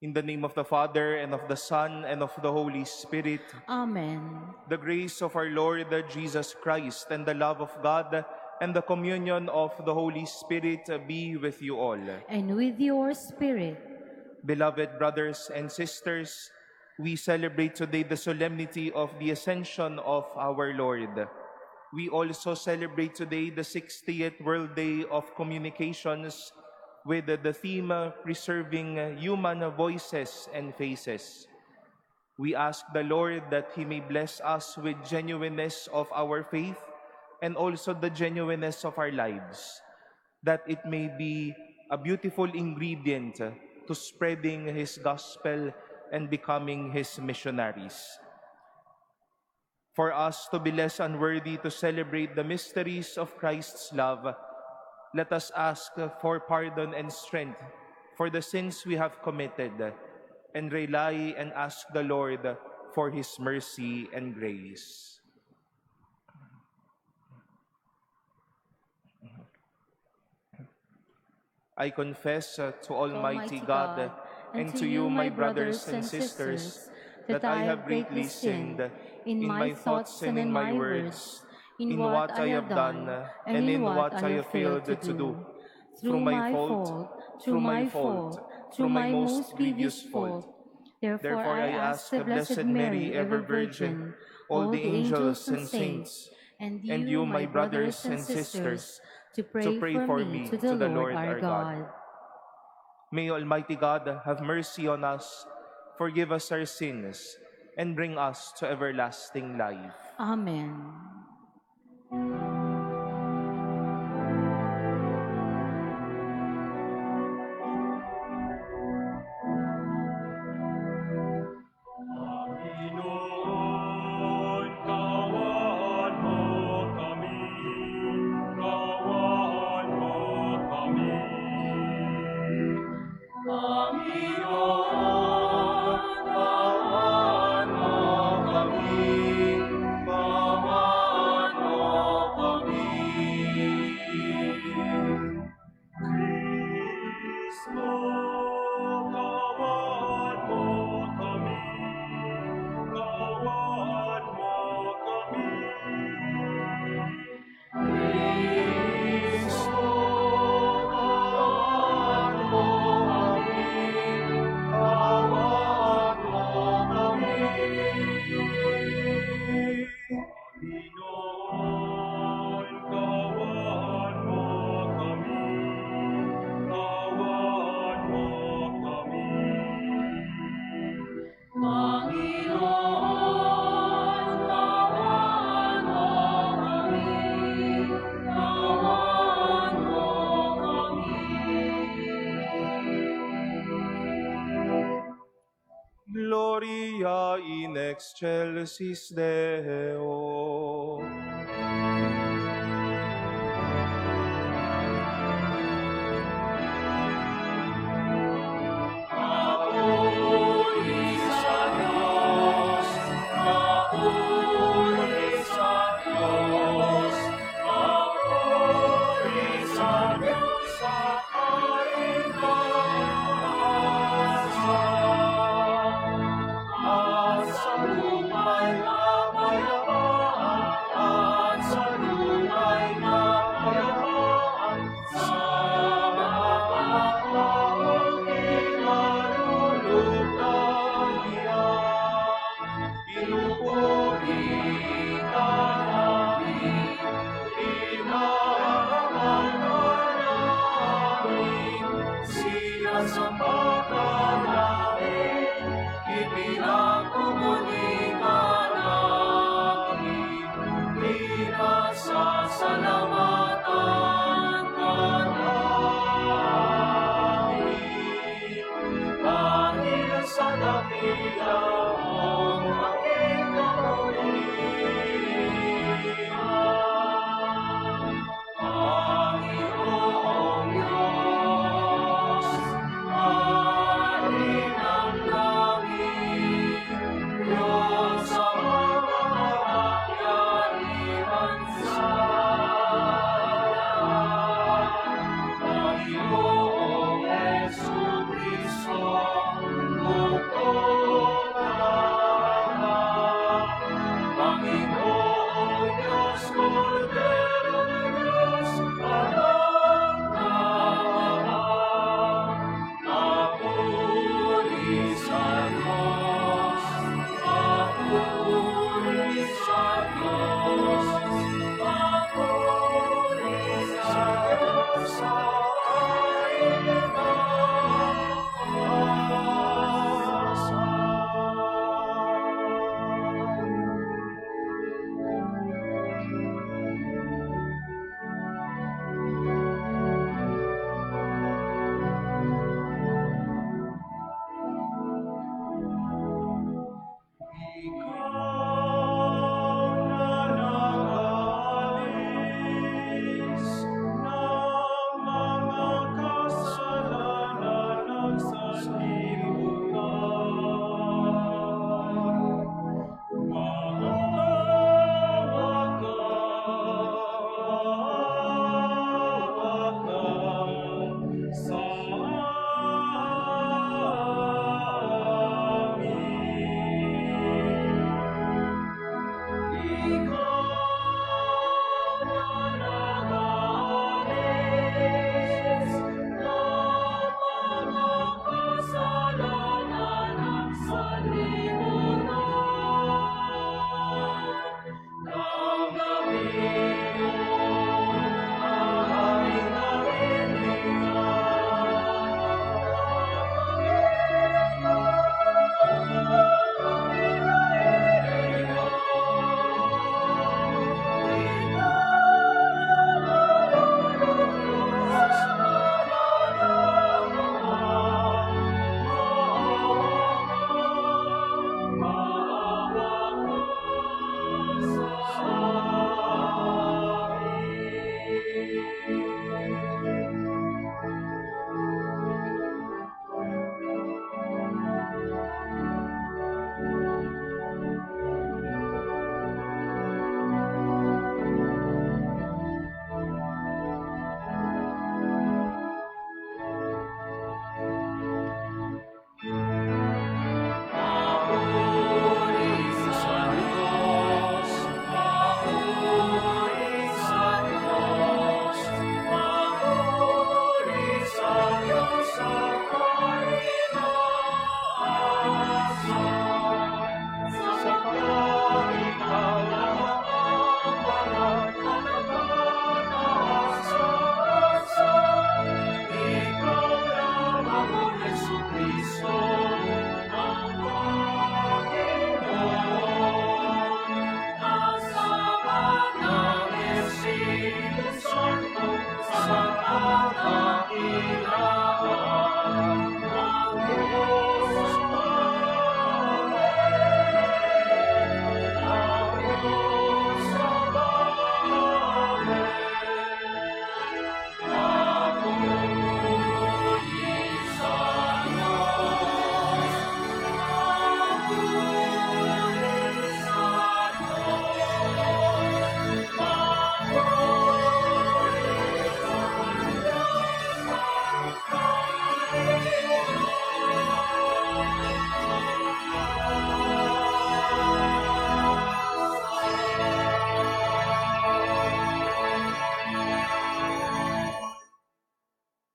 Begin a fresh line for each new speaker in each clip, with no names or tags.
In the name of the Father, and of the Son, and of the Holy Spirit.
Amen.
The grace of our Lord Jesus Christ, and the love of God, and the communion of the Holy Spirit be with you all.
And with your spirit.
Beloved brothers and sisters, we celebrate today the solemnity of the Ascension of our Lord. We also celebrate today the 60th World Day of Communications with the theme Preserving Human Voices and Faces. We ask the Lord that He may bless us with genuineness of our faith and also the genuineness of our lives, that it may be a beautiful ingredient to spreading His gospel and becoming His missionaries. For us to be less unworthy to celebrate the mysteries of Christ's love, let us ask for pardon and strength for the sins we have committed, and rely and ask the Lord for His mercy and grace. I confess to Almighty God and to you, my brothers and sisters, that I have greatly sinned in my thoughts and in my words, in what I have done and in what I have failed to do. Through my fault, through my most grievous fault. Therefore I ask the Blessed Mary, ever Virgin, all the angels and saints, and you, my brothers and sisters, to pray for me to the Lord our God. May Almighty God have mercy on us, forgive us our sins, and bring us to everlasting life.
Amen.
Gloria in excelsis Deo.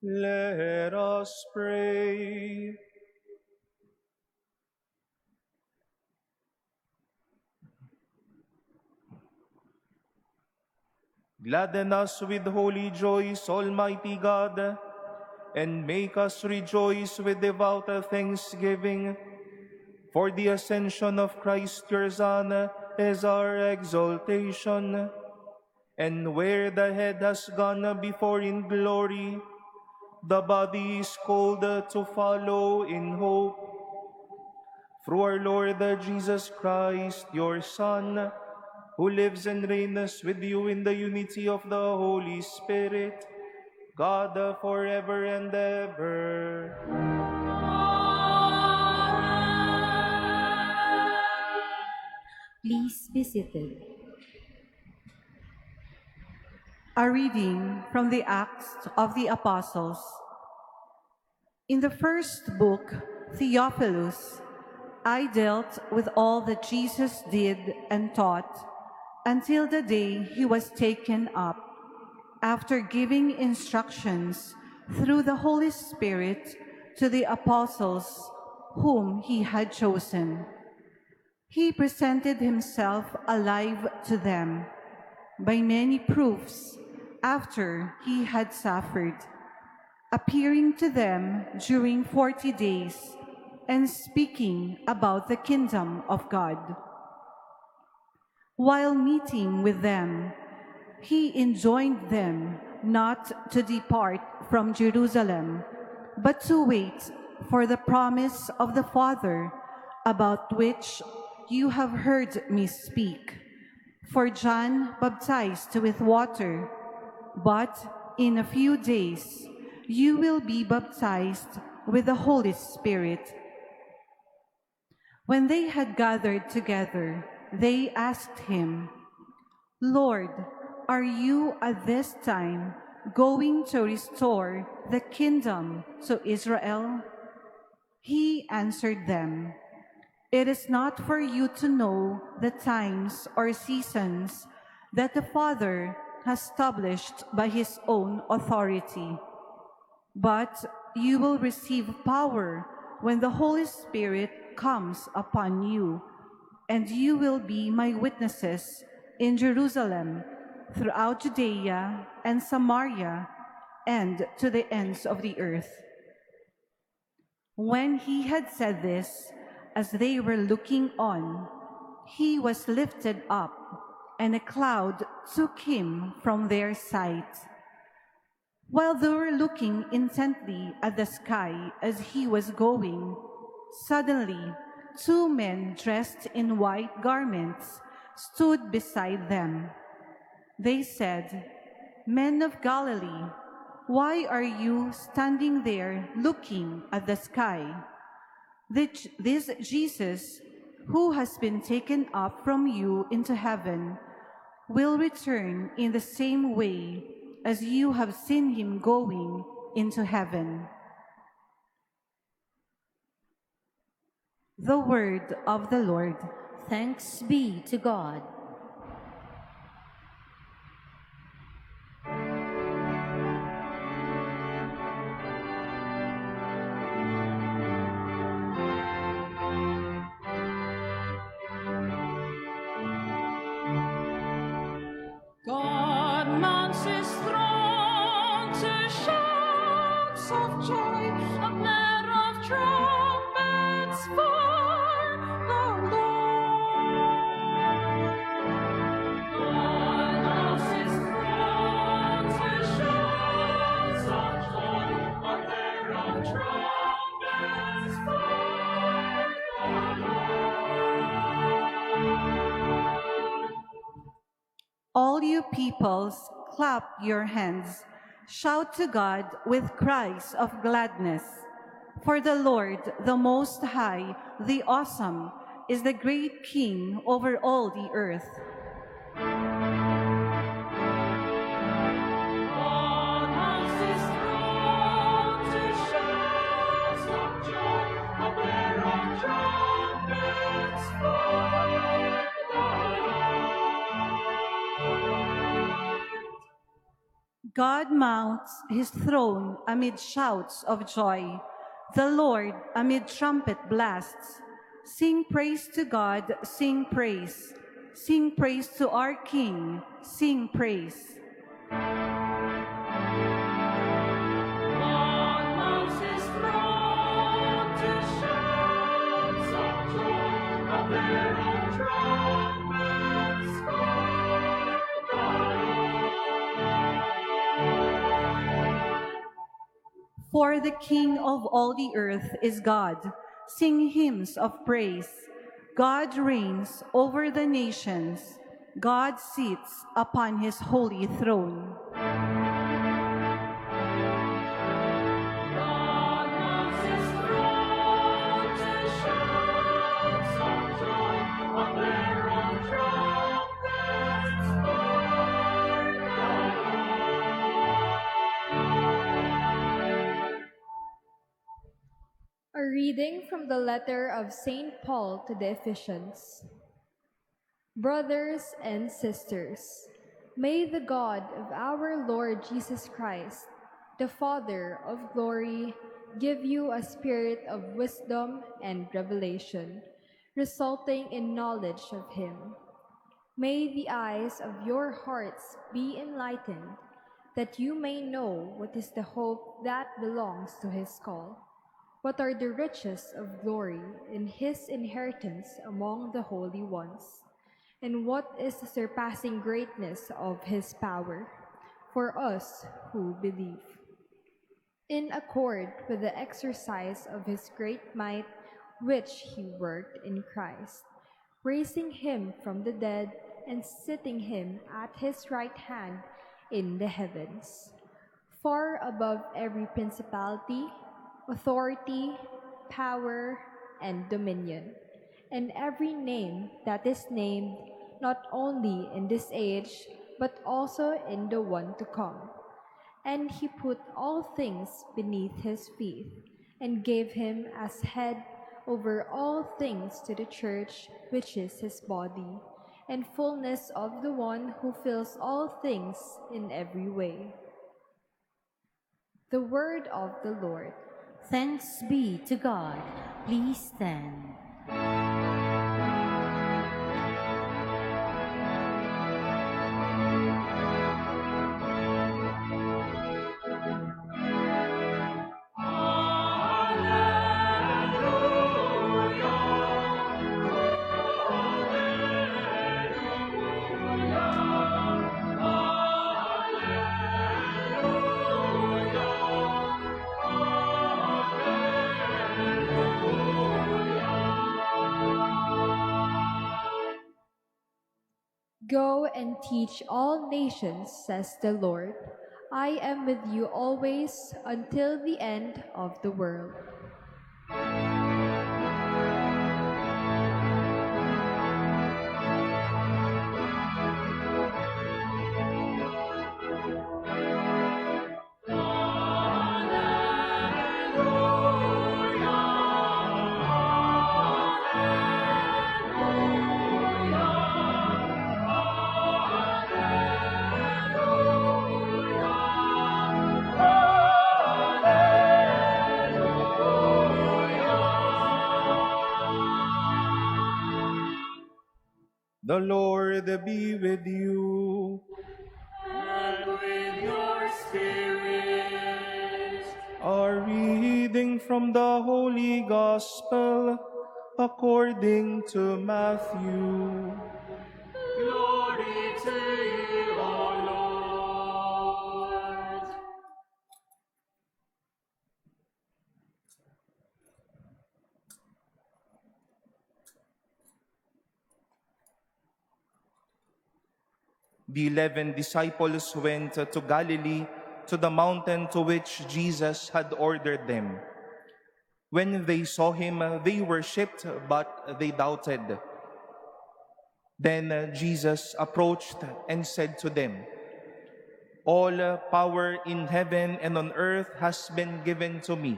Let us pray. Gladden us with holy joys, Almighty God, and make us rejoice with devout thanksgiving. For the ascension of Christ your Son is our exaltation, and where the head has gone before in glory, the body is called to follow in hope. Through our Lord Jesus Christ, your Son, who lives and reigns with you in the unity of the Holy Spirit, God forever and ever.
Please be seated.
A reading from the Acts of the Apostles. In the first book, Theophilus, I dealt with all that Jesus did and taught until the day he was taken up, after giving instructions through the Holy Spirit to the apostles whom he had chosen. He presented himself alive to them by many proofs after he had suffered, appearing to them during 40 days and speaking about the kingdom of God. While meeting with them, he enjoined them not to depart from Jerusalem, but to wait for the promise of the Father, about which you have heard me speak. For John baptized with water, but in a few days you will be baptized with the Holy Spirit. When they had gathered together, they asked him, Lord, are you at this time going to restore the kingdom to Israel? He answered them, It is not for you to know the times or seasons that the Father has established by his own authority. But you will receive power when the Holy Spirit comes upon you, and you will be my witnesses in Jerusalem, throughout Judea and Samaria, and to the ends of the earth. When he had said this, as they were looking on, he was lifted up, and a cloud took him from their sight. While they were looking intently at the sky as he was going, suddenly 2 men dressed in white garments stood beside them. They said, Men of Galilee, why are you standing there looking at the sky? This Jesus, who has been taken up from you into heaven, will return in the same way as you have seen him going into heaven. The word of the Lord.
Thanks be to God.
God mounts his throne to shouts of joy, a blare of trumpets for the Lord. God mounts his throne to shouts of joy,
All you peoples, clap your hands. Shout to God with cries of gladness. For the Lord, the Most High, the Awesome, is the great King over all the earth.
On Moses' throne to shouts of joy, a blare of trumpets for the Lord.
God mounts his throne amid shouts of joy, the Lord amid trumpet blasts. Sing praise to God, sing praise. Sing praise to our King, sing praise.
On Moses' throne to shouts of joy, a blare of trumpets for the Lord.
For the King of all the earth is God. Sing hymns of praise. God reigns over the nations. God sits upon his holy throne.
On Moses' throne to shouts of joy, a blare of trumpets for the Lord.
A reading from the letter of St. Paul to the Ephesians. Brothers and sisters, may the God of our Lord Jesus Christ, the Father of glory, give you a spirit of wisdom and revelation, resulting in knowledge of Him. May the eyes of your hearts be enlightened, that you may know what is the hope that belongs to His call. What are the riches of glory in His inheritance among the holy ones? And what is the surpassing greatness of His power for us who believe? In accord with the exercise of His great might, which He worked in Christ, raising Him from the dead and setting Him at His right hand in the heavens, far above every principality, authority, power, and dominion, and every name that is named, not only in this age, but also in the one to come. And He put all things beneath His feet, and gave Him as head over all things to the church, which is His body, and fullness of the one who fills all things in every way. The word of the Lord.
Thanks be to God. Please stand.
Go and teach all nations, says the Lord. I am with you always until the end of the world.
The Lord be with you.
And with your spirit.
A reading from the Holy Gospel according to Matthew.
Glory to you, O Lord.
The 11 disciples went to Galilee, to the mountain to which Jesus had ordered them. When they saw him, they worshipped, but they doubted. Then Jesus approached and said to them, "All power in heaven and on earth has been given to me.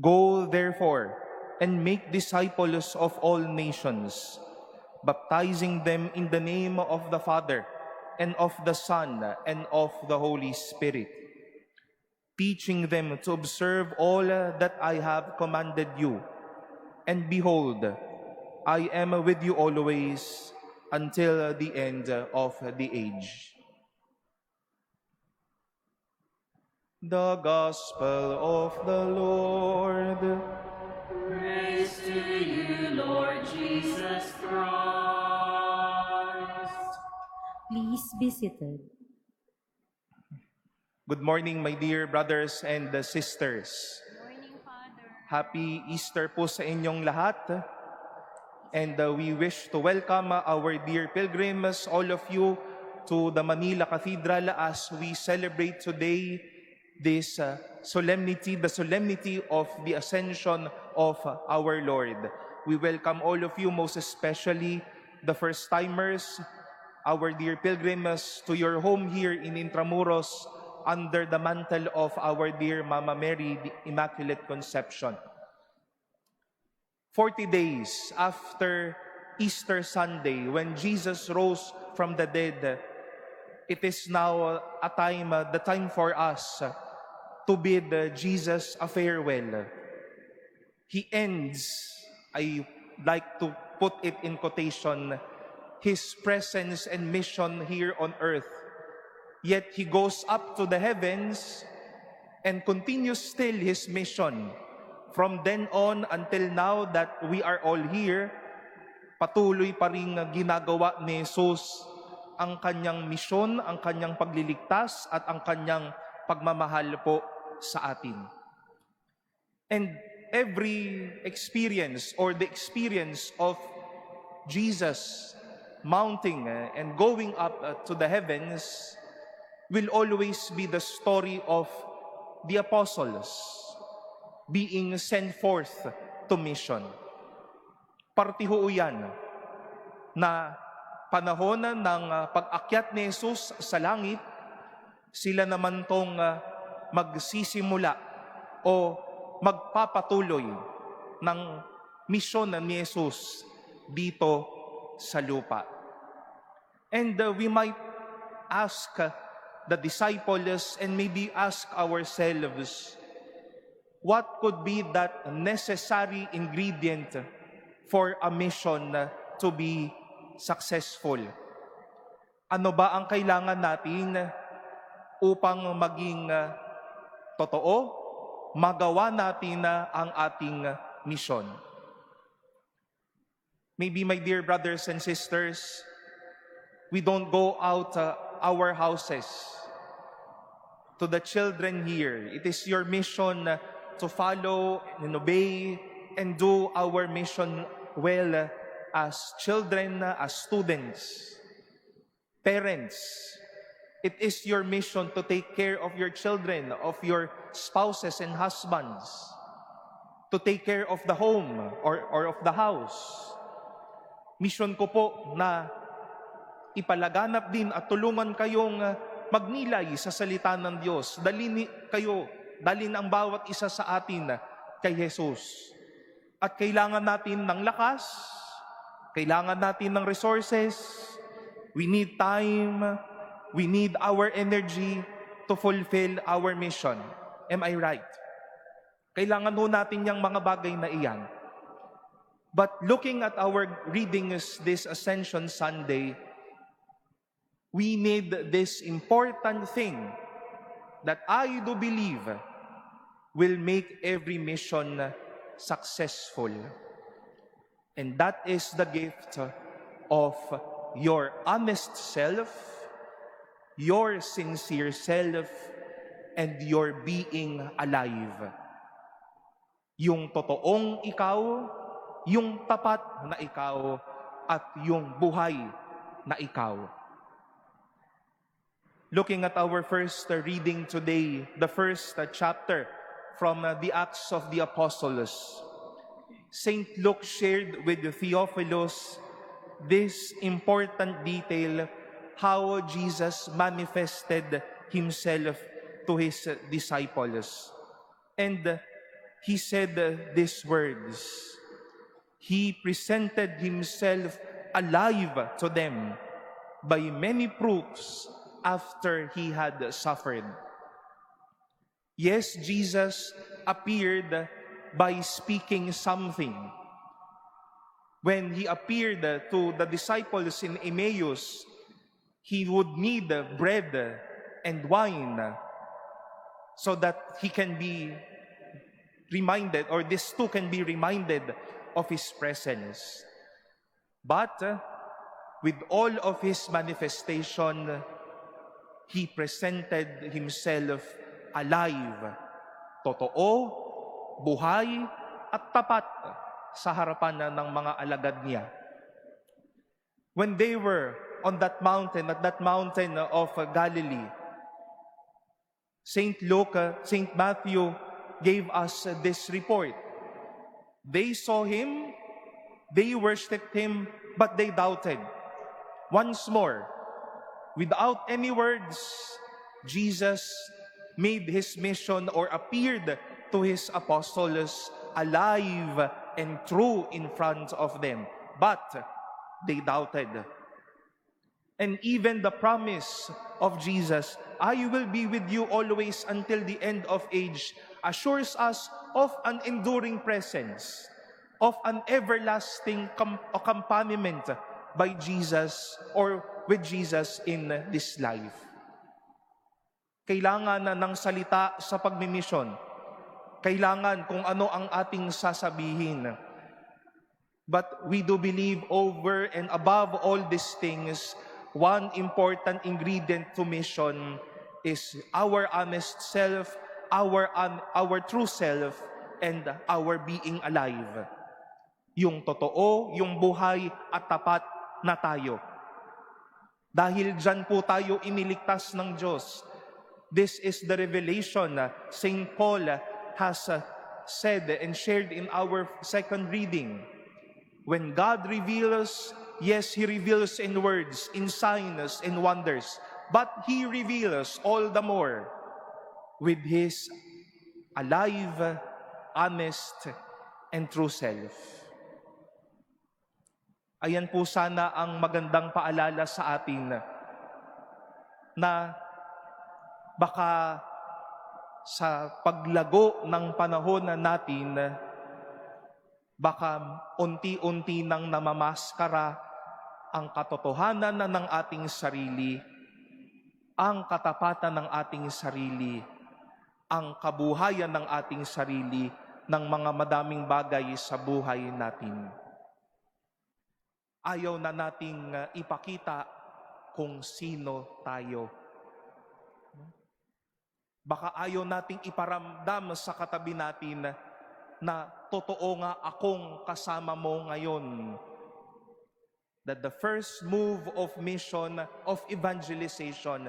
Go, therefore, and make disciples of all nations, baptizing them in the name of the Father, and of the Son, and of the Holy Spirit, teaching them to observe all that I have commanded you. And behold, I am with you always until the end of the age." The Gospel of the Lord.
Praise to you, Lord Jesus Christ.
Please be seated.
Good morning, my dear brothers and sisters.
Morning, Father.
Happy Easter po sa inyong lahat. And we wish to welcome our dear pilgrims, all of you, to the Manila Cathedral as we celebrate today this solemnity, the solemnity of the Ascension of our Lord. We welcome all of you, most especially the first-timers, our dear pilgrims, to your home here in Intramuros under the mantle of our dear Mama Mary, the Immaculate Conception. 40 days after Easter Sunday, when Jesus rose from the dead, it is now the time for us to bid Jesus a farewell. He ends, I like to put it in quotation, his presence and mission here on earth. Yet he goes up to the heavens and continues still his mission. From then on until now that we are all here, patuloy pa rin ginagawa ni Jesus ang kanyang misyon, ang kanyang pagliligtas at ang kanyang pagmamahal po sa atin. And every experience or the experience of Jesus mounting and going up to the heavens will always be the story of the apostles being sent forth to mission. Partiho yan na panahon ng pag-akyat ni Jesus sa langit, sila naman tong magsisimula o magpapatuloy ng misyon ni Jesus dito sa lupa. And we might ask the disciples and maybe ask ourselves, what could be that necessary ingredient for a mission to be successful? Ano ba ang kailangan natin upang maging totoo, magawa natin ang ating mission? Maybe, my dear brothers and sisters, we don't go out our houses. To the children here, it is your mission to follow and obey and do our mission well as children, as students, parents. It is your mission to take care of your children, of your spouses and husbands, to take care of the home or of the house. Mission ko po na ipalaganap din at tulungan kayong magnilay sa salita ng Diyos. Dalhin ang bawat isa sa atin kay Jesus. At kailangan natin ng lakas, kailangan natin ng resources, we need time, we need our energy to fulfill our mission. Am I right? Kailangan ho natin yung mga bagay na iyan. But looking at our readings this Ascension Sunday, we need this important thing that I do believe will make every mission successful. And that is the gift of your honest self, your sincere self, and your being alive. Yung totoong ikaw, yung tapat na ikaw, at yung buhay na ikaw. Looking at our first reading today, the first chapter from the Acts of the Apostles, St. Luke shared with Theophilus this important detail, how Jesus manifested himself to his disciples. And he said these words, he presented himself alive to them by many proofs after he had suffered. Yes, Jesus appeared by speaking something. When he appeared to the disciples in Emmaus, he would need bread and wine so that he can be reminded, or these two can be reminded of his presence. But with all of his manifestation, he presented himself alive, totoo, buhay, at tapat sa harapan ng mga alagad niya. When they were on that mountain, at that mountain of Galilee, St. Matthew gave us this report. They saw him, they worshipped him, but they doubted. Once more, without any words, Jesus made his mission or appeared to his apostles alive and true in front of them. But they doubted. And even the promise of Jesus, I will be with you always until the end of age, assures us of an enduring presence, of an everlasting accompaniment by Jesus or with Jesus in this life. Kailangan na ng salita sa pagmimisyon. Kailangan kung ano ang ating sasabihin. But we do believe over and above all these things, one important ingredient to mission is our honest self, our true self, and our being alive. Yung totoo, yung buhay at tapat na tayo. Dahil dyan po tayo iniligtas ng Diyos. This is the revelation St. Paul has said and shared in our second reading. When God reveals, yes, He reveals in words, in signs, in wonders, but He reveals all the more with His alive, honest, and true self. Ayan po sana ang magandang paalala sa atin na baka sa paglago ng panahon natin, baka unti-unti nang namamaskara ang katotohanan ng ating sarili, ang katapatan ng ating sarili, ang kabuhayan ng ating sarili ng mga madaming bagay sa buhay natin. Ayaw na nating ipakita kung sino tayo. Baka ayaw nating iparamdam sa katabi natin na totoo nga akong kasama mo ngayon. That the first move of mission, of evangelization,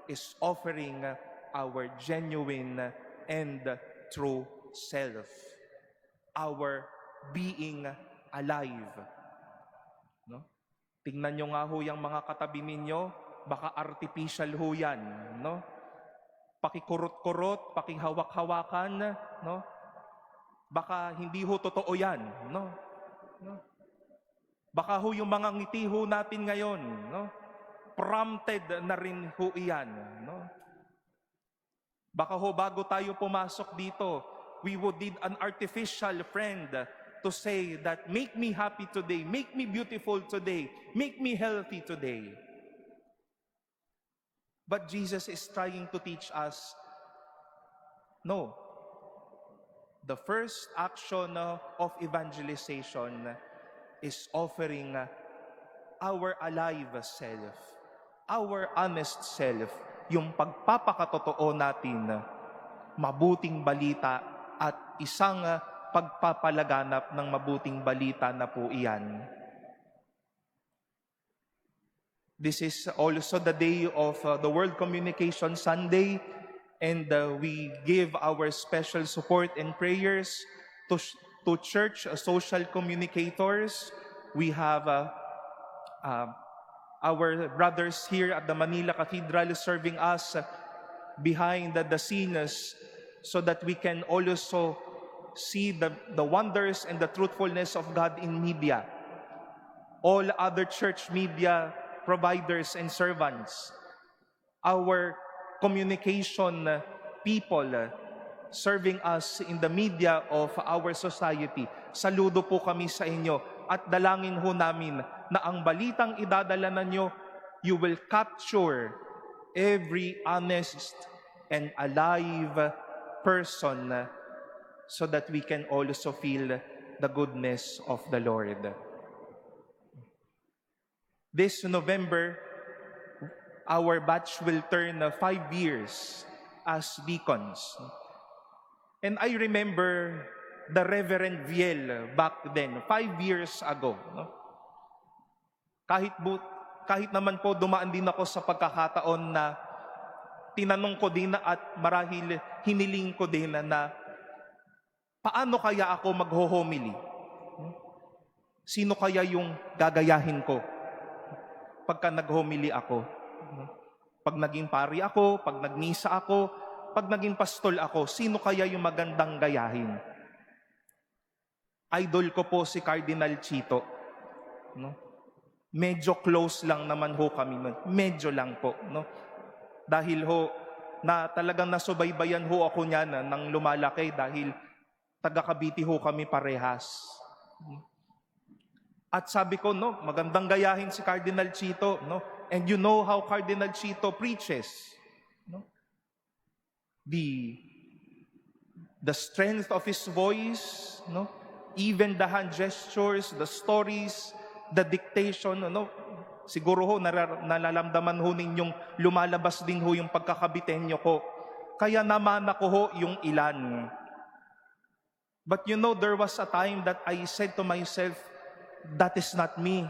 is offering our genuine and true self. Our being alive. No? Tingnan nyo nga ho yung mga katabi ninyo, baka artificial ho yan. No? Pakikurot-kurot, pakihawak-hawakan, no? Baka hindi ho totoo yan, no? Baka ho yung mga ngiti ho natin ngayon, no? Prompted na rin ho iyan, no? Baka ho bago tayo pumasok dito, we would need an artificial friend to say that make me happy today, make me beautiful today, make me healthy today. But Jesus is trying to teach us, no. The first action of evangelization is offering our alive self, our honest self, yung pagpapakatotoo natin, mabuting balita at isang pagpapalaganap ng mabuting balita na po iyan. This is also the day of the World Communication Sunday, and we give our special support and prayers to church social communicators. We have our brothers here at the Manila Cathedral serving us behind the scenes so that we can also see the wonders and the truthfulness of God in media. All other church media providers and servants, our communication people serving us in the media of our society. Saludo po kami sa inyo at dalangin ho namin na ang balitang idadala ninyo, you will capture every honest and alive person so that we can also feel the goodness of the Lord. This November, our batch will turn 5 years as deacons. And I remember the Reverend Viel back then, 5 years ago. No? Kahit naman po dumaan din ako sa pagkakataon na tinanong ko din at marahil hiniling ko din na paano kaya ako magho-homily? Sino kaya yung gagayahin ko pagka nag-homily ako? Pag naging pari ako, pag nagmisa ako, pag naging pastol ako, sino kaya yung magandang gayahin? Idol ko po si Cardinal Chito. No? Medyo close lang naman ho kami nun. Medyo lang po. No? Dahil ho, na talagang nasubaybayan ho ako niya nang lumalaki dahil taga Cavite ho kami parehas. At sabi ko, no, magandang gayahin si Cardinal Chito, no? And you know how Cardinal Chito preaches, no? The strength of his voice, no? Even the hand gestures, the stories, the dictation, no? Siguro ho, nalalamdaman ho ninyong lumalabas din ho yung pagkakabitenyo ko. Kaya naman ako ho yung ilan. But you know, there was a time that I said to myself, that is not me.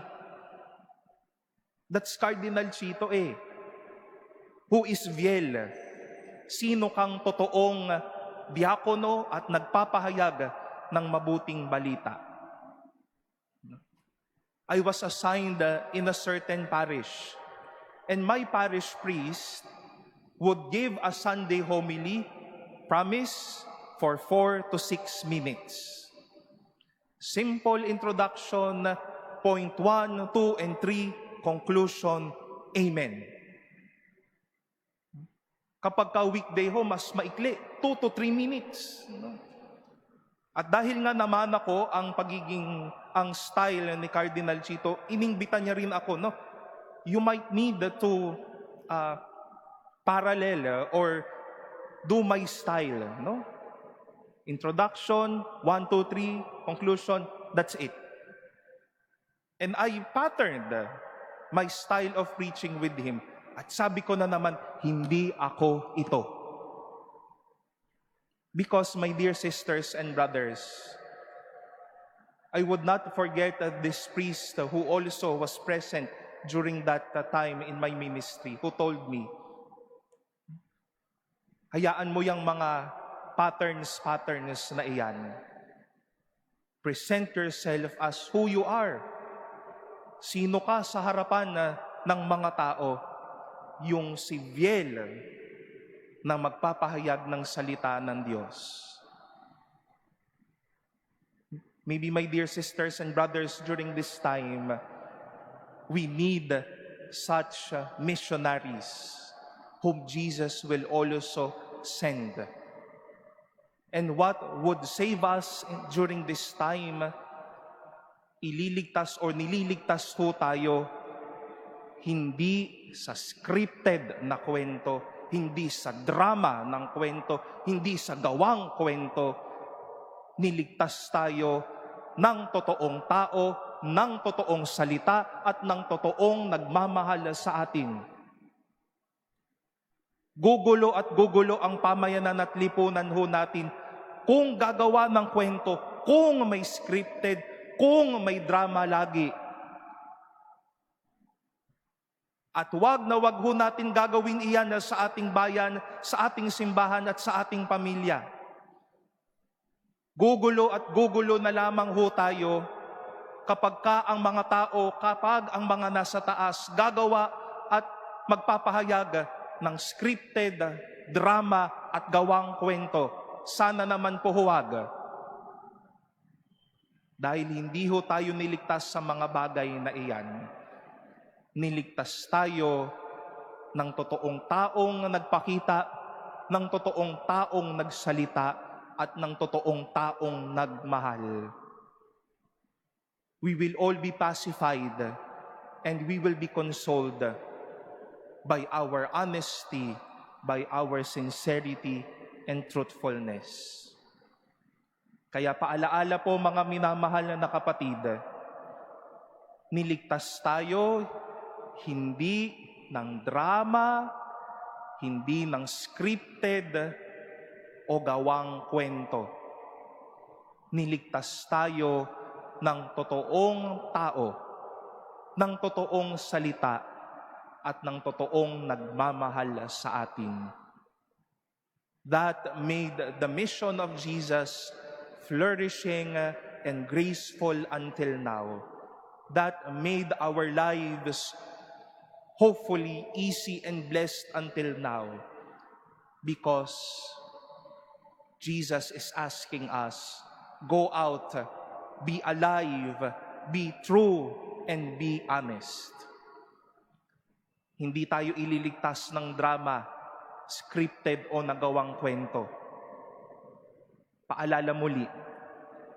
That's Cardinal Chito eh. Who is Viel? Sino kang totoong diakono at nagpapahayag ng mabuting balita? I was assigned in a certain parish, and my parish priest would give a Sunday homily, promise, for 4 to 6 minutes. Simple introduction, point 1, 2, and 3, conclusion, amen. Kapag ka weekday ho, mas maikli, 2 to 3 minutes. At dahil nga naman ako, ang style ni Cardinal Chito, inimbita niya rin ako, no? You might need to parallel or do my style, no? Introduction, 1, 2, 3, conclusion, that's it. And I patterned my style of preaching with him. At sabi ko na naman, hindi ako ito. Because, my dear sisters and brothers, I would not forget this priest who also was present during that time in my ministry, who told me, hayaan mo yung mga patterns na iyan. Present yourself as who you are. Sino ka sa harapan ng mga tao? Yung si Viel na magpapahayag ng salita ng Diyos. Maybe, my dear sisters and brothers, during this time, we need such missionaries whom Jesus will also send. And what would save us during this time, ililigtas or nililigtas ho tayo, hindi sa scripted na kwento, hindi sa drama ng kwento, hindi sa gawang kwento. Niligtas tayo ng totoong tao, ng totoong salita, at ng totoong nagmamahal sa atin. Gugulo at gugulo ang pamayanan at lipunan ho natin kung gagawa ng kwento, kung may scripted, kung may drama lagi. At wag na wag ho natin gagawin iyan sa ating bayan, sa ating simbahan at sa ating pamilya. Gugulo at gugulo na lamang ho tayo kapag ang mga nasa taas gagawa at magpapahayag ng scripted drama at gawang kwento. Sana naman po huwag. Dahil hindi ho tayo niligtas sa mga bagay na iyan. Niligtas tayo ng totoong taong nagpakita, ng totoong taong nagsalita, at ng totoong taong nagmahal. We will all be pacified and we will be consoled by our honesty, by our sincerity and truthfulness. Kaya paalaala po mga minamahal na kapatid, niligtas tayo hindi ng drama, hindi ng scripted o gawang kwento. Niligtas tayo ng totoong tao, ng totoong salita, at ng totoong nagmamahal sa atin. That made the mission of Jesus flourishing and graceful until now. That made our lives hopefully easy and blessed until now. Because Jesus is asking us, go out, be alive, be true, and be honest. Hindi tayo ililigtas ng drama, scripted o nagawang kwento. Paalala muli,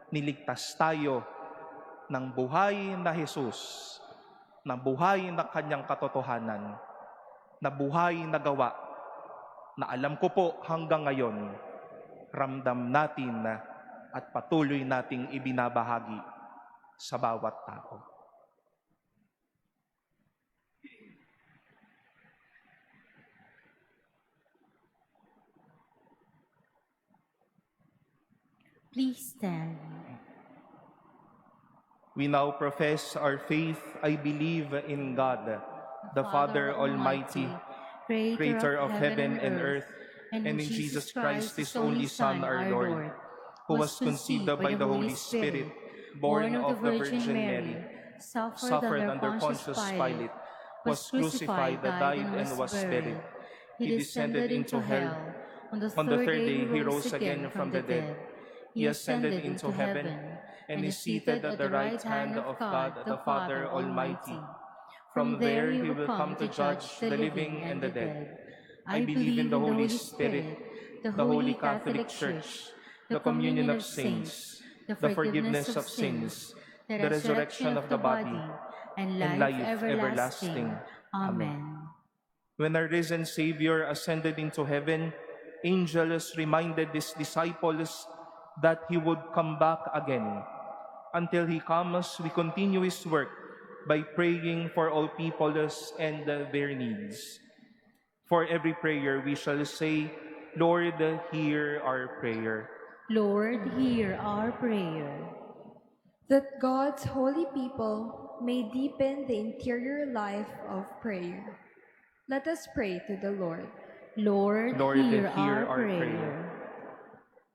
niligtas tayo ng buhay na Jesus, na buhay na kanyang katotohanan, na buhay na gawa, na alam ko po hanggang ngayon, ramdam natin at patuloy nating ibinabahagi sa bawat tao.
Please stand.
We now profess our faith. I believe in God, the Father Almighty, creator of heaven and earth, and in Jesus Christ, His only Son, our Lord, who was conceived by the Holy Spirit, born of the Virgin Mary, suffered under Pontius Pilate, was crucified, died, and was buried. He descended into hell. On the third day, He rose again from the dead. He ascended into heaven and is seated at the right hand of God, the Father Almighty. From there He will come to judge the living and the dead. I believe in the Holy Spirit, the Holy Catholic Church, the communion of saints, the forgiveness of sins, the resurrection of the body, and life everlasting. Amen. When our risen Savior ascended into heaven, angels reminded His disciples that He would come back again. Until He comes, we continue His work by praying for all peoples and their needs. For every prayer we shall say, Lord, hear our prayer.
Lord, hear our prayer.
That God's holy people may deepen the interior life of prayer. Let us pray to the Lord.
Lord, hear our prayer.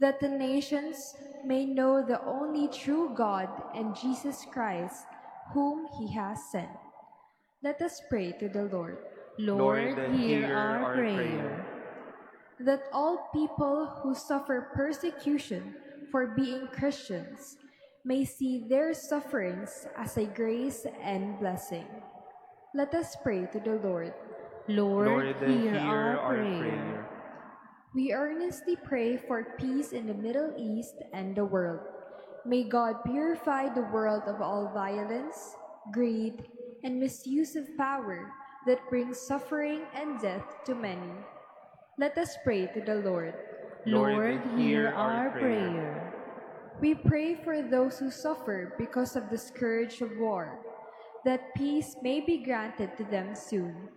That the nations may know the only true God and Jesus Christ, whom He has sent. Let us pray to the Lord.
Lord, hear our prayer.
That all people who suffer persecution for being Christians may see their sufferings as a grace and blessing. Let us pray to the Lord.
Lord, hear our prayer.
We earnestly pray for peace in the Middle East and the world. May God purify the world of all violence, greed, and misuse of power that brings suffering and death to many. Let us pray to the Lord.
Lord, hear our prayer.
We pray for those who suffer because of the scourge of war, that peace may be granted to them soon,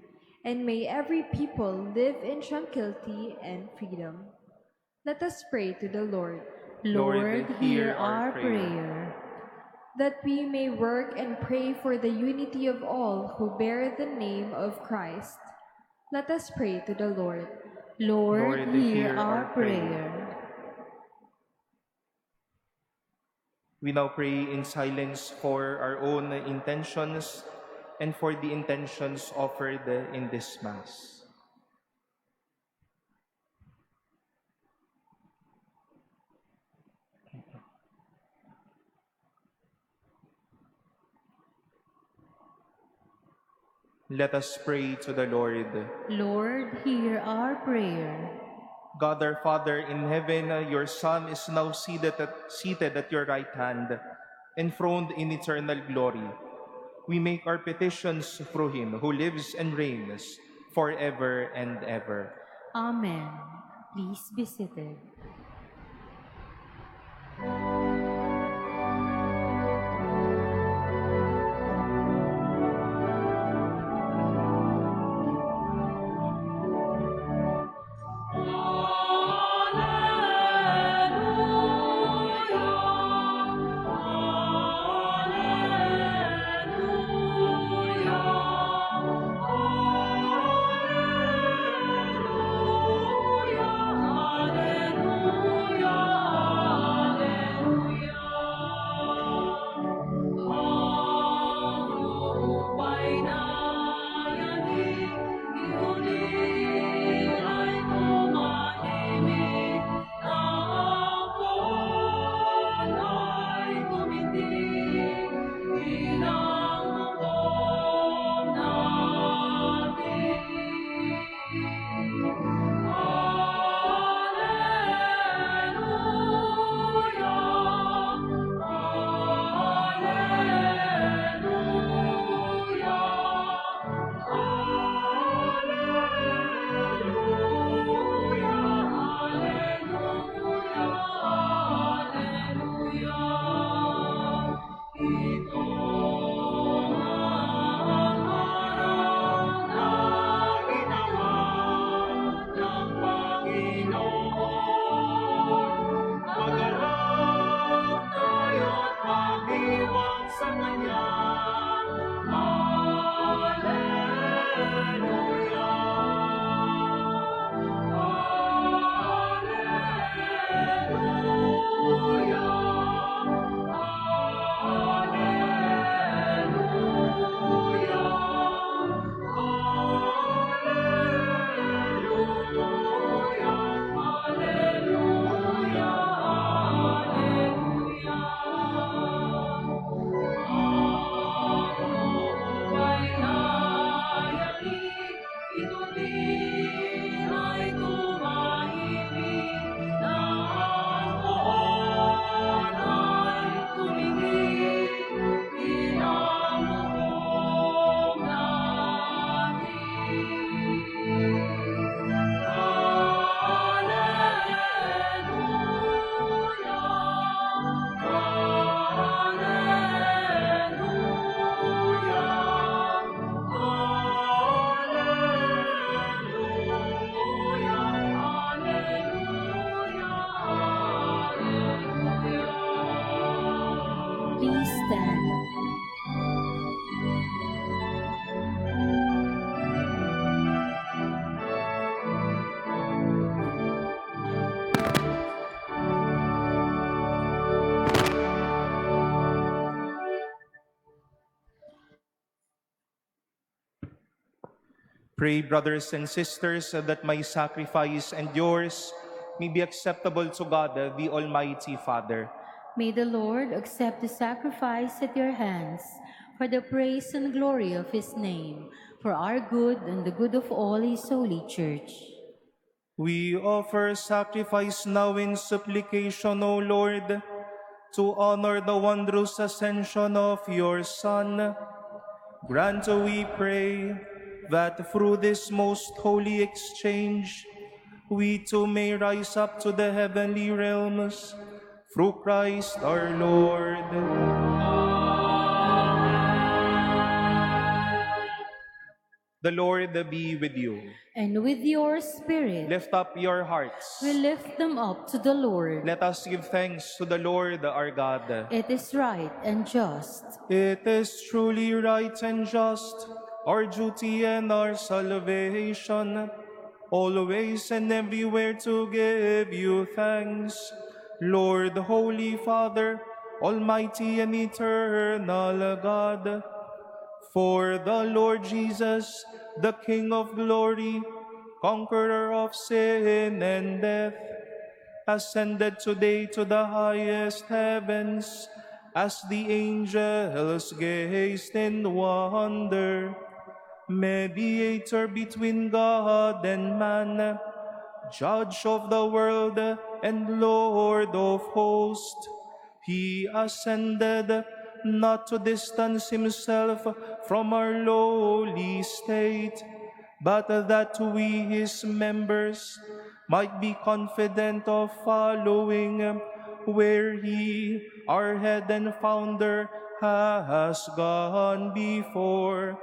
and may every people live in tranquility and freedom. Let us pray to the Lord.
Lord, hear our prayer.
that we may work and pray for the unity of all who bear the name of Christ. Let us pray to the Lord.
Lord,
Lord,
hear
hear
our
our
prayer.
We now pray in silence for our own intentions and for the intentions offered in this Mass. Let us pray to the Lord.
Lord, hear our prayer.
God our Father in heaven, your Son is now seated at your right hand, enthroned in eternal glory. We make our petitions through him who lives and reigns forever and ever.
Amen. Please be seated. Please stand.
Pray, brothers and sisters, that my sacrifice and yours may be acceptable to God, the Almighty Father.
May the Lord accept the sacrifice at your hands for the praise and glory of his name, for our good and the good of all his holy church.
We offer sacrifice now in supplication, O Lord, to honor the wondrous ascension of your Son. Grant, we pray, that through this most holy exchange, we too may rise up to the heavenly realms, through Christ our Lord. The Lord be with you.
And with your spirit,
Lift up your hearts.
we lift them up to the Lord.
Let us give thanks to the Lord our God.
It is right and just.
It is truly right and just, our duty and our salvation, always and everywhere to give you thanks. Lord, Holy Father, Almighty and eternal God, for the Lord Jesus, the King of glory, conqueror of sin and death, ascended today to the highest heavens, as the angels gazed in wonder. Mediator between God and man, Judge of the world and Lord of hosts, He ascended not to distance Himself from our lowly state, but that we, His members, might be confident of following where He, our head and founder, has gone before.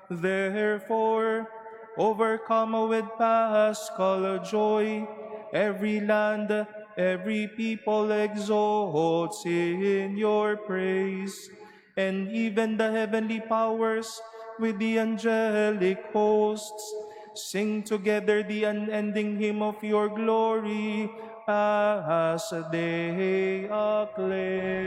Therefore, overcome with paschal joy, every land, every people exalts in your praise, and even the heavenly powers with the angelic hosts sing together the unending hymn of your glory as they acclaim.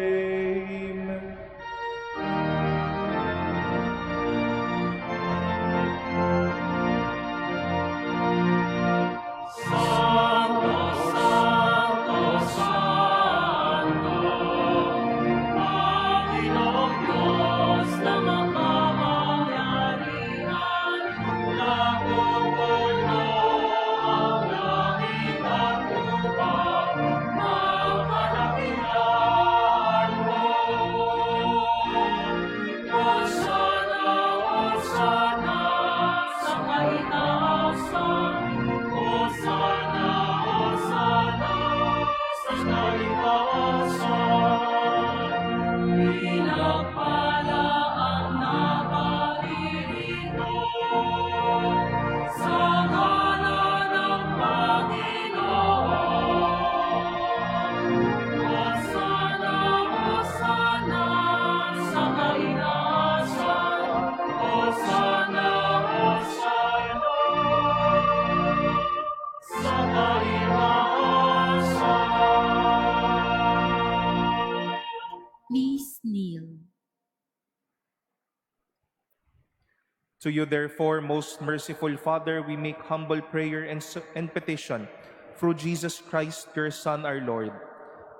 Please kneel.
To you, therefore, most merciful Father, we make humble prayer and petition through Jesus Christ, your Son, our Lord,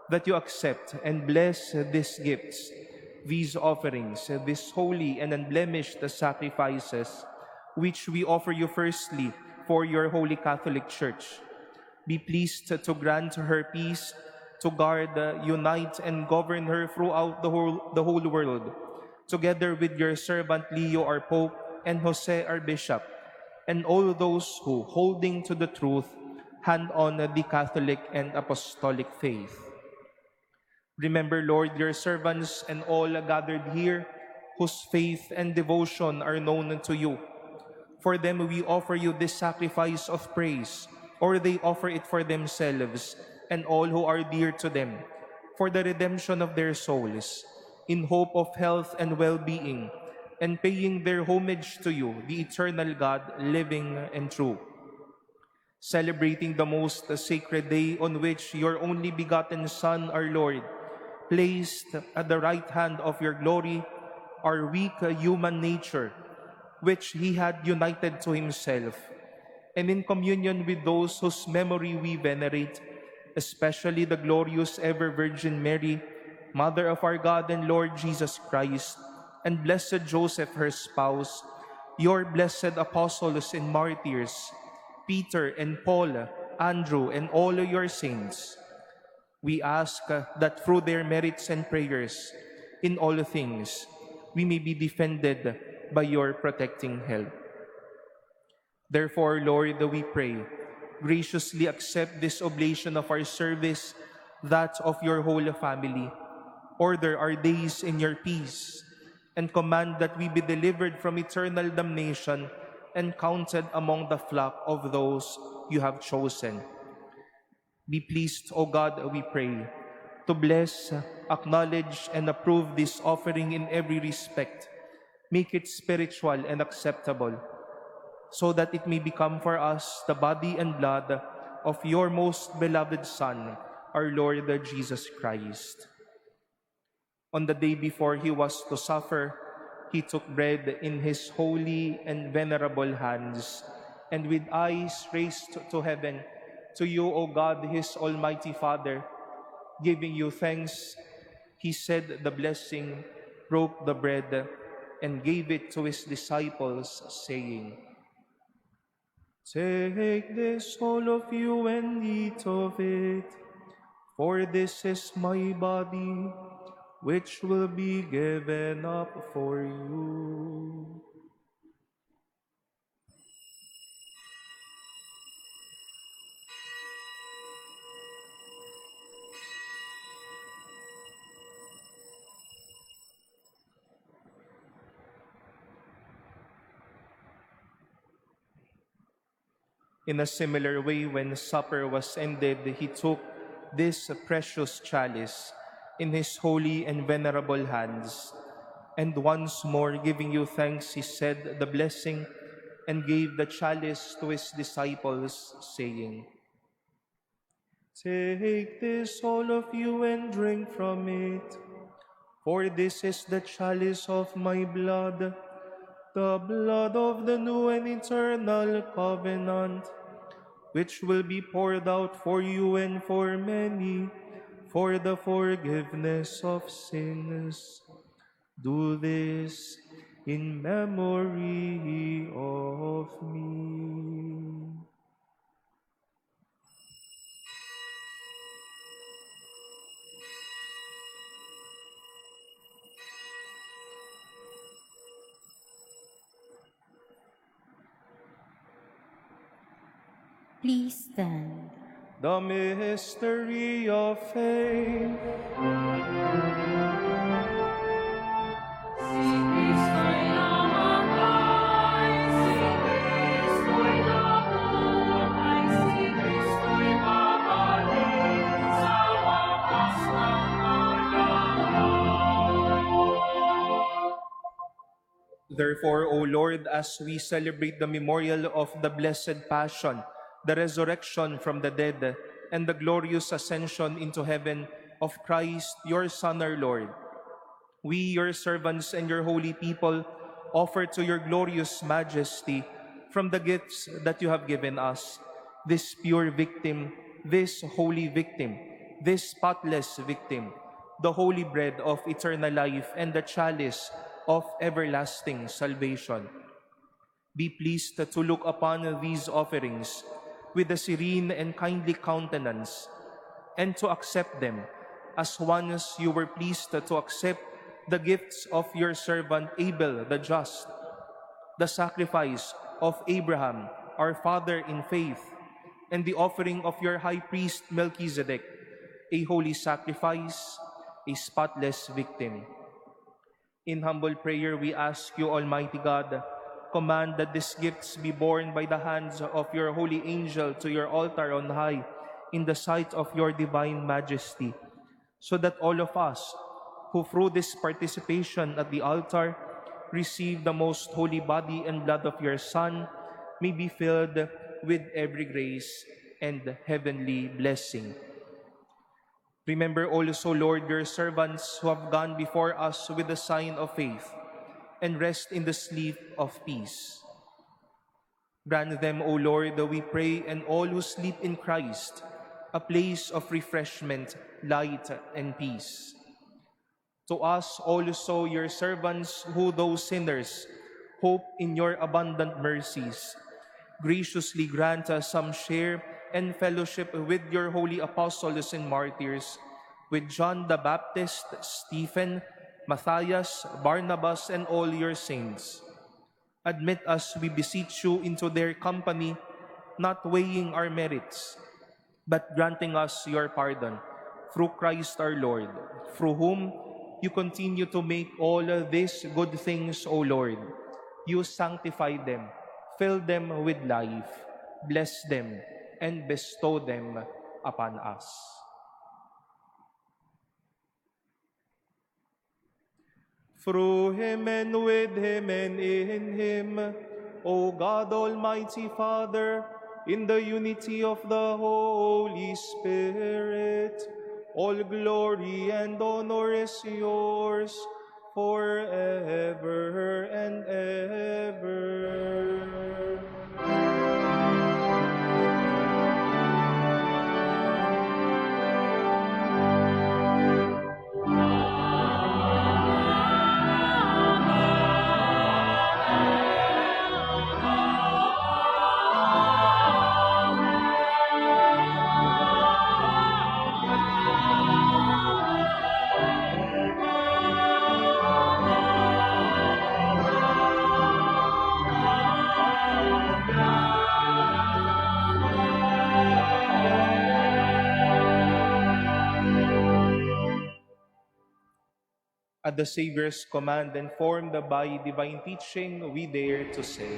that you accept and bless these gifts, these offerings, these holy and unblemished sacrifices, which we offer you firstly for your holy Catholic Church. Be pleased to grant her peace, to guard, unite, and govern her throughout the whole world, together with your servant Leo, our Pope, and Jose, our Bishop, and all those who, holding to the truth, hand on the Catholic and Apostolic faith. Remember, Lord, your servants and all gathered here, whose faith and devotion are known to you. For them we offer you this sacrifice of praise, or they offer it for themselves and all who are dear to them, for the redemption of their souls, in hope of health and well-being, and paying their homage to you, the eternal God, living and true. Celebrating the most sacred day on which your only begotten Son, our Lord, placed at the right hand of your glory our weak human nature, which he had united to himself, and in communion with those whose memory we venerate, especially the glorious ever Virgin Mary, Mother of our God and Lord Jesus Christ, and blessed Joseph, her spouse, your blessed apostles and martyrs, Peter and Paul, Andrew, and all your saints. We ask that through their merits and prayers, in all things, we may be defended by your protecting help. Therefore, Lord, we pray, graciously accept this oblation of our service, that of your whole family. Order our days in your peace, and command that we be delivered from eternal damnation and counted among the flock of those you have chosen. Be pleased, O God, we pray, to bless, acknowledge, and approve this offering in every respect. Make it spiritual and acceptable, so that it may become for us the body and blood of your most beloved Son, our Lord Jesus Christ. On the day before he was to suffer, he took bread in his holy and venerable hands, and with eyes raised to heaven, to you, O God, his almighty Father, giving you thanks, he said the blessing, broke the bread, and gave it to his disciples, saying, "Take this, all of you, and eat of it, for this is my body, which will be given up for you." In a similar way, when supper was ended, he took this precious chalice in his holy and venerable hands, and once more giving you thanks, he said the blessing and gave the chalice to his disciples, saying, "Take this, all of you, and drink from it, for this is the chalice of my blood, the blood of the new and eternal covenant, which will be poured out for you and for many for the forgiveness of sins. Do this in memory of me."
Please stand.
The mystery of faith.
Si Cristo'y namatay, si Cristo'y nabuhay, si Cristo'y babalik sa wakas ng panahon.
Therefore, O Lord, as we celebrate the memorial of the Blessed Passion, the resurrection from the dead, and the glorious ascension into heaven of Christ, your Son, our Lord, we, your servants and your holy people, offer to your glorious majesty from the gifts that you have given us, this pure victim, this holy victim, this spotless victim, the holy bread of eternal life and the chalice of everlasting salvation. Be pleased to look upon these offerings with a serene and kindly countenance, and to accept them as once you were pleased to accept the gifts of your servant Abel the just, the sacrifice of Abraham, our father in faith, and the offering of your high priest Melchizedek, a holy sacrifice, a spotless victim. In humble prayer, we ask you, Almighty God, command that these gifts be borne by the hands of your holy angel to your altar on high, in the sight of your divine majesty, so that all of us, who through this participation at the altar receive the most holy body and blood of your Son, may be filled with every grace and heavenly blessing. Remember also, Lord, your servants who have gone before us with the sign of faith, and rest in the sleep of peace. Grant them, O Lord, we pray, and all who sleep in Christ, a place of refreshment, light, and peace. To us also, your servants, who though sinners, hope in your abundant mercies, graciously grant us some share and fellowship with your holy apostles and martyrs, with John the Baptist, Stephen, Matthias, Barnabas, and all your saints. Admit us, we beseech you, into their company, not weighing our merits, but granting us your pardon, through Christ our Lord, through whom you continue to make all these good things, O Lord. You sanctify them fill them with life, bless them, and bestow them upon us. Through him and with him and in him, O God Almighty Father, in the unity of the Holy Spirit, all glory and honor is yours forever and ever. At the Savior's command and formed by divine teaching, we dare to say,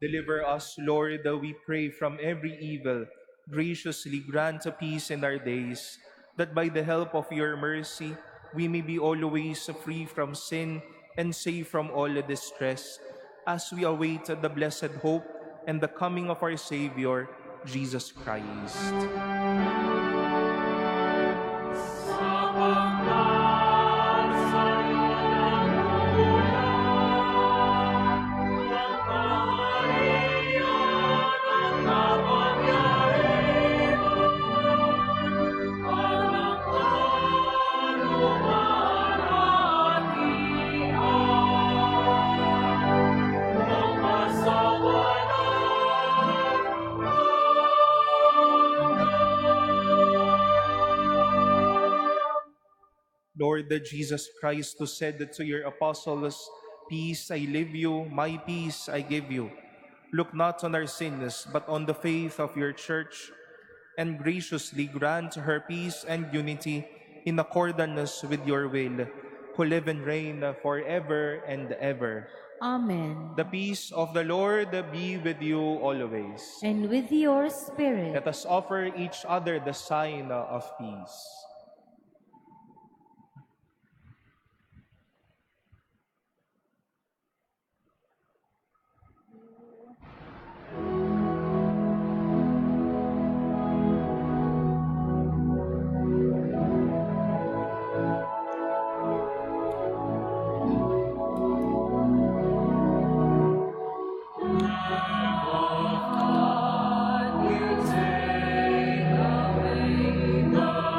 Deliver us, Lord, we pray, from every evil. Graciously grant peace in our days, that by the help of your mercy, we may be always free from sin and safe from all distress, as we await the blessed hope and the coming of our Savior, Jesus Christ. Lord Jesus Christ, who said to your apostles, "Peace I leave you, my peace I give you," look not on our sins, but on the faith of your church, and graciously grant her peace and unity in accordance with your will, who live and reign forever and ever.
Amen.
The peace of the Lord be with you always.
And with your spirit.
Let us offer each other the sign of peace.
You take away the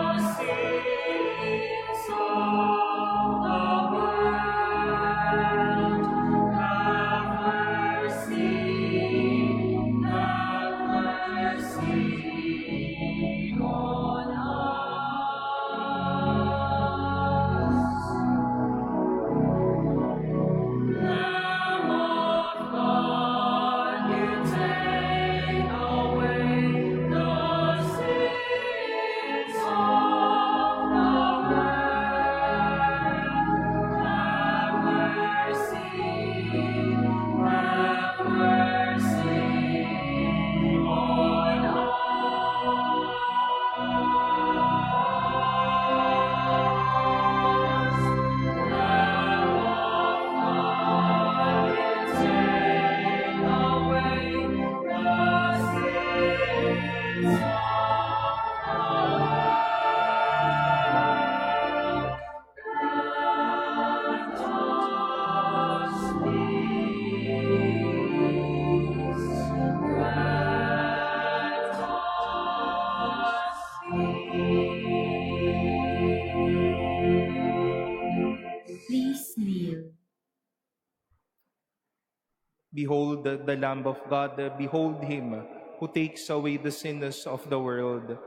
Behold the Lamb of God, behold him who takes away the sins of the world.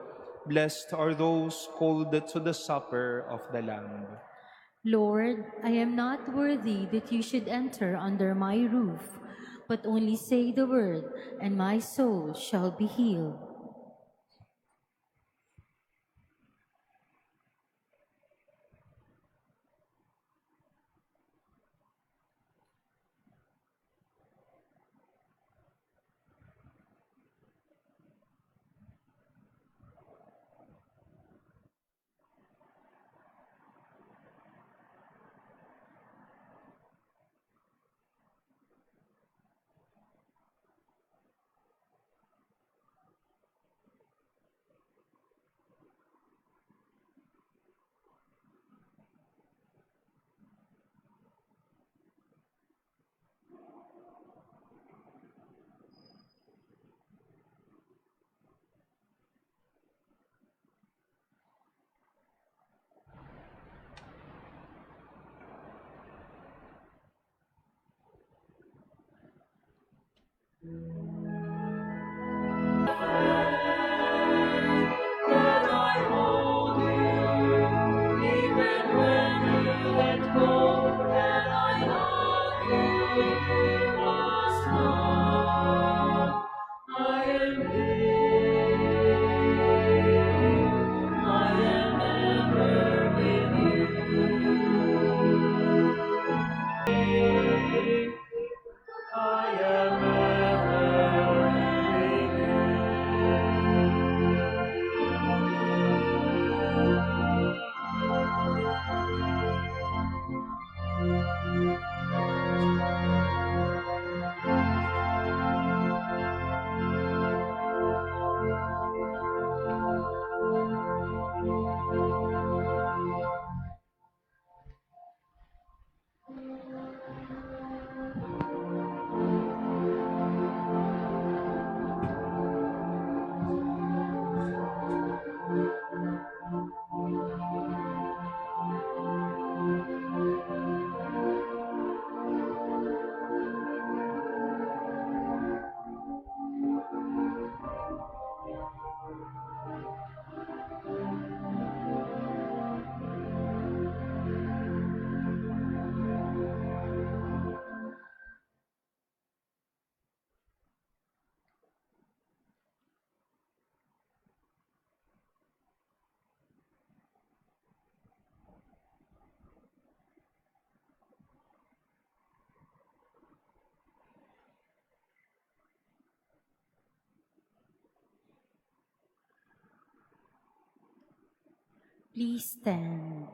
Blessed are those called to the supper of the Lamb.
Lord, I am not worthy that you should enter under my roof, but only say the word, and my soul shall be healed.
That I hold you, even when you let go, and I love you must know. I am here, I am ever with you. I am ever with
Please stand.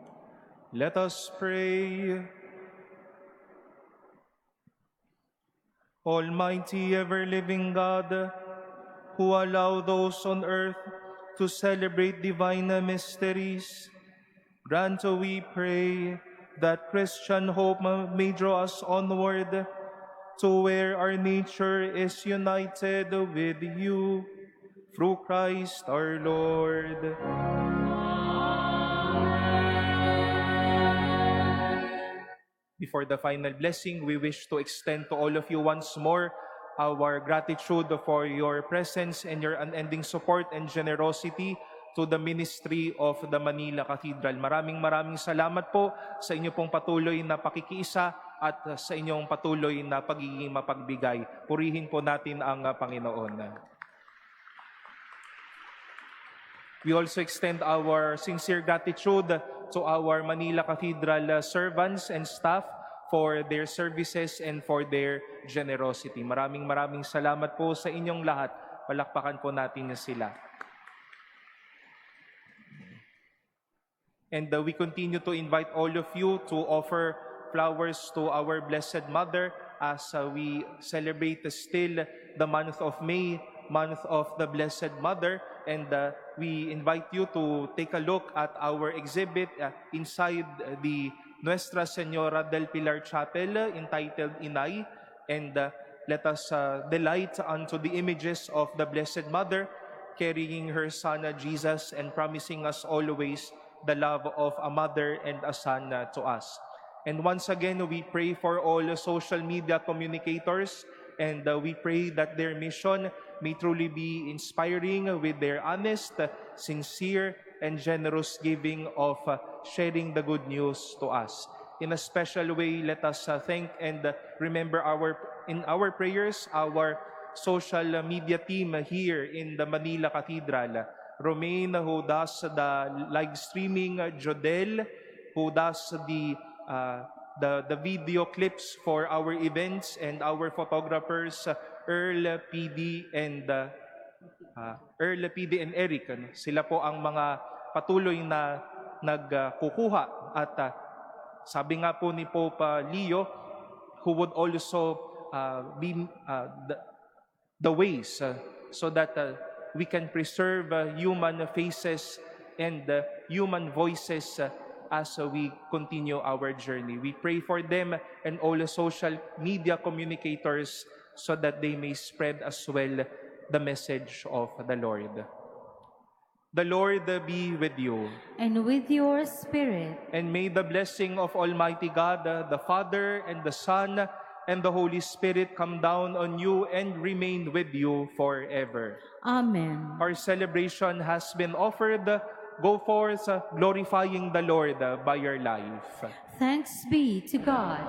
Let us pray. Almighty ever-living God, who allow those on earth to celebrate divine mysteries, grant, we pray, that Christian hope may draw us onward to where our nature is united with you, through Christ our Lord. Before the final blessing, we wish to extend to all of you once more our gratitude for your presence and your unending support and generosity to the ministry of the Manila Cathedral. Maraming salamat po sa inyo pong patuloy na pakikiisa at sa inyong patuloy na pagiging mapagbigay. Purihin po natin ang Panginoon. We also extend our sincere gratitude to our Manila Cathedral servants and staff for their services and for their generosity. Maraming salamat po sa inyong lahat. Palakpakan po natin sila. And we continue to invite all of you to offer flowers to our Blessed Mother as we celebrate still the month of May, month of the Blessed Mother. And we invite you to take a look at our exhibit inside the Nuestra Señora del Pilar Chapel entitled Inay. And let us delight unto the images of the Blessed Mother, carrying her Son Jesus and promising us always the love of a mother and a son to us. And once again, we pray for all social media communicators And we pray that their mission may truly be inspiring with their honest, sincere, and generous giving of sharing the good news to us. In a special way, let us thank and remember in our prayers our social media team here in the Manila Cathedral. Romaine, who does the live streaming, Jodel, who does the video clips for our events, and our photographers, Earl, PD, and Eric. Sila po ang mga patuloy na nagkukuha at sabi nga po ni Pope Leo, who would also be the ways so that we can preserve human faces and human voices as we continue our journey. We pray for them and all the social media communicators so that they may spread as well the message of the Lord. The Lord be with you.
And with your spirit.
And may the blessing of Almighty God, the Father, and the Son, and the Holy Spirit come down on you and remain with you forever.
Amen.
Our celebration has been offered. Go forth, glorifying the Lord by your life.
Thanks be to God.